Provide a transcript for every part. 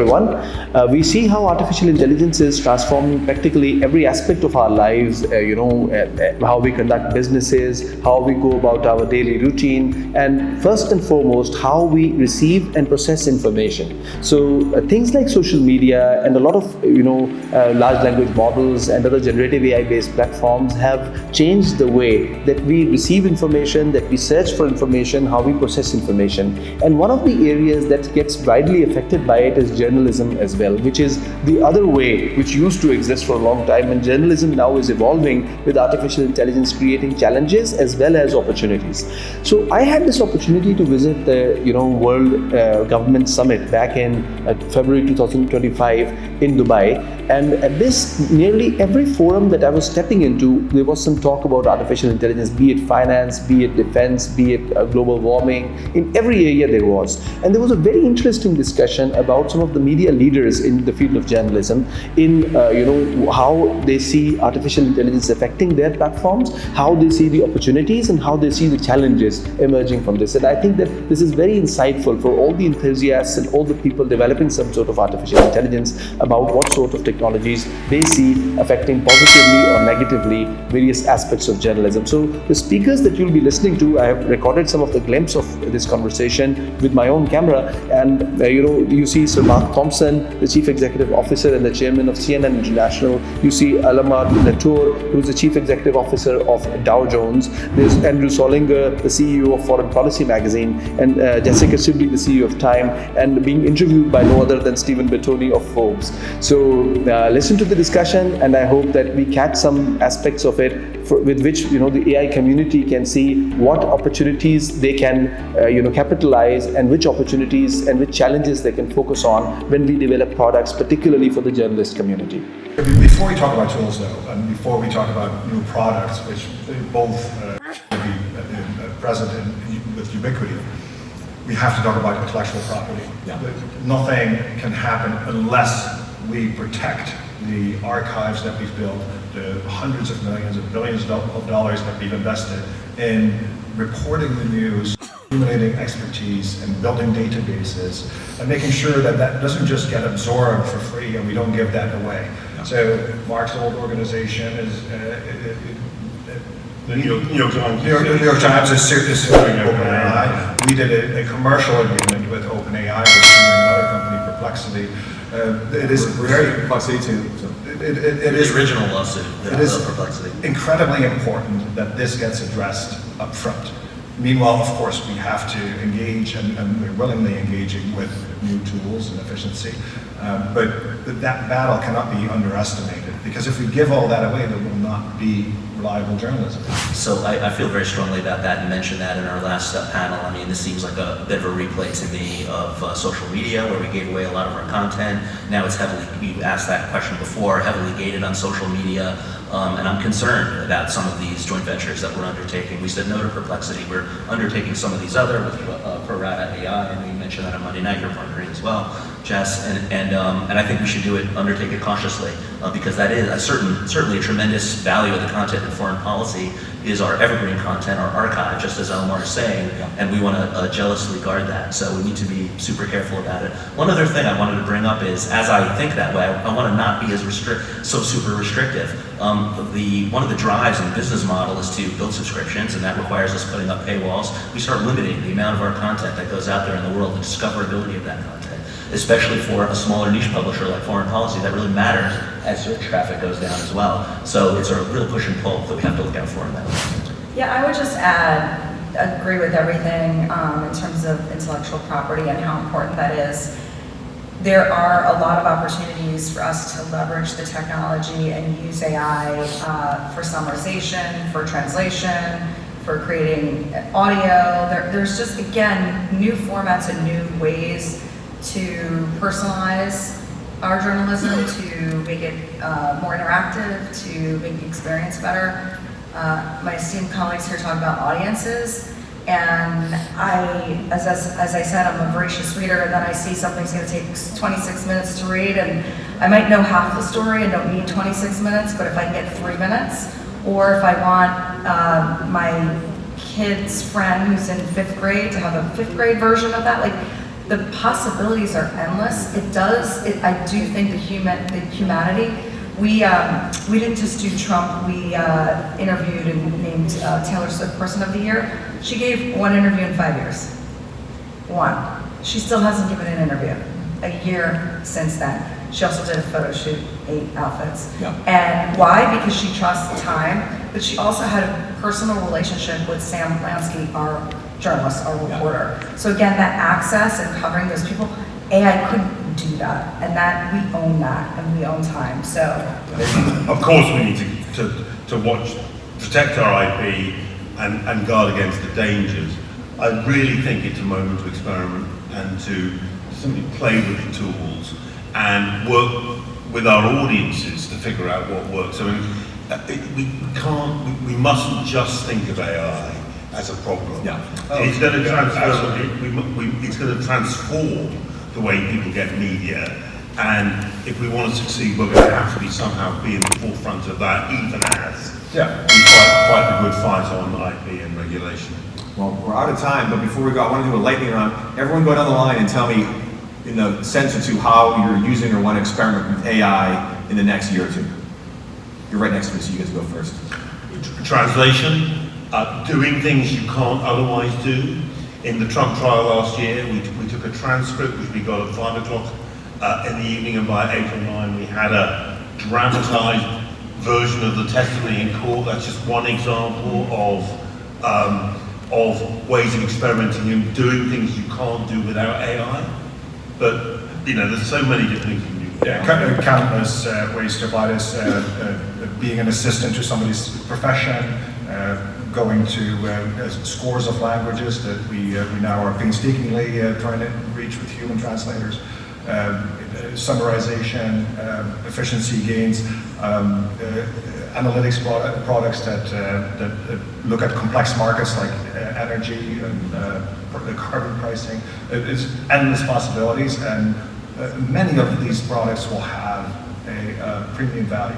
everyone. We see how artificial intelligence is transforming practically every aspect of our lives, how we conduct businesses, how we go about our daily routine, and first and foremost, how we receive and process information. So things like social media and a lot of large language models and other generative AI-based platforms have changed the way that we receive information, that we search for information, how we process information. And one of the areas that gets widely affected by it is journalism as well, which is the other way which used to exist for a long time, and journalism now is evolving with artificial intelligence creating challenges as well as opportunities. So I had this opportunity to visit the World Government Summit back in February 2025 in Dubai, and at this, nearly every forum that I was stepping into, there was some talk about artificial intelligence, be it finance, be it defense, be it global warming. In every area there was. And there was a very interesting discussion about some of the media leaders in the field of journalism in how they see artificial intelligence affecting their platforms, how they see the opportunities, and how they see the challenges emerging from this. And I think that this is very insightful for all the enthusiasts and all the people developing some sort of artificial intelligence about what sort of technologies they see affecting positively or negatively various aspects of journalism. So the speakers that you'll be listening to, I have recorded some of the glimpse of this conversation with my own camera, and you see Sir Mark Thompson, the Chief Executive Officer and the Chairman of CNN International. You see Almar, Latour, who's the Chief Executive Officer of Dow Jones. There's Andrew Sollinger, the CEO of Foreign Policy Magazine, and Jessica Sibley, the CEO of Time, and being interviewed by no other than Stephen Bertoni of Forbes. So listen to the discussion, and I hope that we catch some aspects of it with which the AI community can see what opportunities they can capitalize, and which opportunities and which challenges they can focus on when we develop products, particularly for the journalist community. Before we talk about tools, though, and before we talk about new products, which both will be present with ubiquity, we have to talk about intellectual property. Yeah. Nothing can happen unless we protect the archives that we've built, the hundreds of millions and billions of dollars that we've invested in reporting the news, accumulating expertise, and building databases, and making sure that that doesn't just get absorbed for free and we don't give that away. Yeah. So Mark's old organization is the New York Times is suing OpenAI. We did a commercial agreement with OpenAI, we're suing another company, Perplexity. It is very Perplexity too. It is original lawsuit. It is incredibly important that this gets addressed up front. Meanwhile, of course, we have to engage, and we're willingly engaging with new tools and efficiency. But that battle cannot be underestimated, because if we give all that away, there will not be reliable journalism. So I feel very strongly about that. You mentioned that in our last panel. I mean, this seems like a bit of a replay to me of social media, where we gave away a lot of our content. Now it's heavily, you asked that question before, heavily gated on social media. And I'm concerned about some of these joint ventures that we're undertaking. We said no to Perplexity. We're undertaking some of these other with Prorata AI, and we mentioned that on Monday night. You're partnering as well, Jess, and I think we should undertake it cautiously, because that is certainly a tremendous value of the content in foreign policy is our evergreen content, our archive, just as Almar is saying, and we want to jealously guard that. So we need to be super careful about it. One other thing I wanted to bring up is, as I think that way, I want to not be as super restrictive. One of the drives in the business model is to build subscriptions, and that requires us putting up paywalls. We start limiting the amount of our content that goes out there in the world, the discoverability of that content, especially for a smaller niche publisher like Foreign Policy. That really matters as search traffic goes down as well. So it's a real push and pull that we have to look out for in that way. Yeah, I would just agree with everything in terms of intellectual property and how important that is. There are a lot of opportunities for us to leverage the technology and use AI for summarization, for translation, for creating audio. There's just, again, new formats and new ways to personalize our journalism, to make it more interactive, to make the experience better. My esteemed colleagues here talk about audiences, and as I said, I'm a voracious reader, and then I see something's going to take 26 minutes to read, and I might know half the story and don't need 26 minutes, but if I can get 3 minutes, or if I want my kid's friend who's in 5th grade to have a 5th grade version of that, like, the possibilities are endless. I do think the humanity, we didn't just do Trump, we interviewed and named Taylor Swift Person of the Year. She gave one interview in 5 years. One. She still hasn't given an interview. A year since then. She also did a photo shoot, 8 outfits. Yeah. And why? Because she trusts time, but she also had a personal relationship with Sam Lansky, our journalist, our reporter. Yeah. So again, that access and covering those people, AI couldn't do that, and that we own that, and we own time. So, of course, we need to watch, protect our IP, and guard against the dangers. I really think it's a moment to experiment and to simply play with the tools and work with our audiences to figure out what works. I mean, we mustn't just think of AI as a problem. Yeah. It's going to it's going to transform the way people get media, and if we want to succeed, we're going to have to somehow be in the forefront of that, even as we fight the good fight on IP and regulation. Well, we're out of time, but before we go, I want to do a lightning round. Everyone go down the line and tell me, in a sense or two, how you're using or want to experiment with AI in the next year or two. You're right next to me, so you guys go first. Translation, doing things you can't otherwise do. In the Trump trial last year, we took a transcript which we got at 5 o'clock in the evening, and by 8 or 9 we had a dramatized version of the testimony in court. That's just one example of ways of experimenting and doing things you can't do without AI. But, there's so many different things you can do. Yeah, countless ways to apply this, being an assistant to somebody's profession, going to scores of languages that we now are painstakingly trying to reach with human translators, summarization, efficiency gains, analytics products that look at complex markets like energy and the carbon pricing. It's endless possibilities, and many of these products will have a premium value.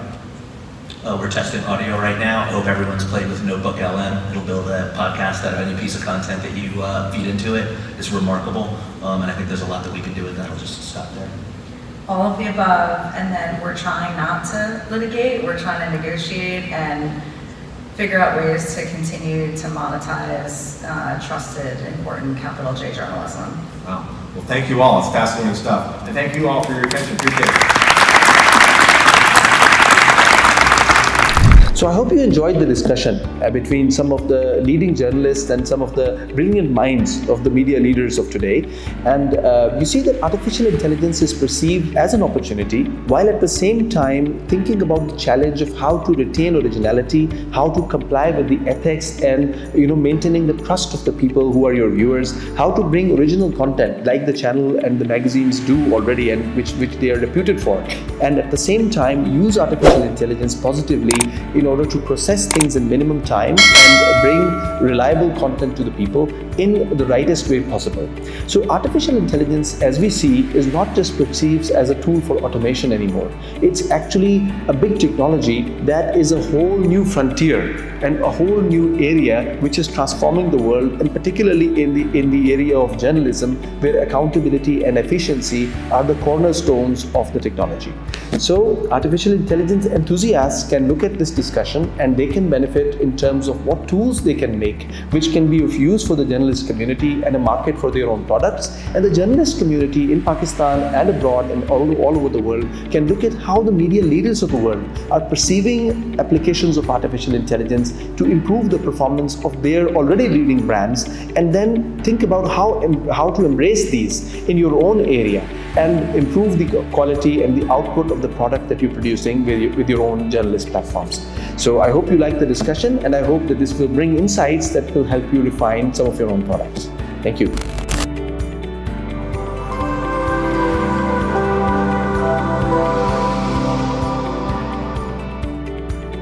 We're testing audio right now. I hope everyone's played with Notebook LM. It'll build a podcast out of any piece of content that you feed into it. It's remarkable, and I think there's a lot that we can do with that. I'll just stop there. all of the above, and then we're trying not to litigate, we're trying to negotiate and figure out ways to continue to monetize trusted, important capital J journalism. Wow. Well, thank you all. It's fascinating stuff. And thank you all for your attention. Appreciate it. So I hope you enjoyed the discussion between some of the leading journalists and some of the brilliant minds of the media leaders of today. And you see that artificial intelligence is perceived as an opportunity, while at the same time thinking about the challenge of how to retain originality, how to comply with the ethics, and maintaining the trust of the people who are your viewers, how to bring original content like the channel and the magazines do already, and which they are reputed for, and at the same time use artificial intelligence positively in order to process things in minimum time and bring reliable content to the people in the rightest way possible. So artificial intelligence, as we see, is not just perceived as a tool for automation anymore. It's actually a big technology that is a whole new frontier and a whole new area which is transforming the world, and particularly in the area of journalism, where accountability and efficiency are the cornerstones of the technology. So artificial intelligence enthusiasts can look at this discussion and they can benefit in terms of what tools they can make, which can be of use for the journalist community and a market for their own products. And the journalist community in Pakistan and abroad and all over the world can look at how the media leaders of the world are perceiving applications of artificial intelligence to improve the performance of their already leading brands, and then think about how to embrace these in your own area and improve the quality and the output of the product that you're producing with your own journalist platforms. So I hope you like the discussion, and I hope that this will bring insights that will help you refine some of your own products. Thank you.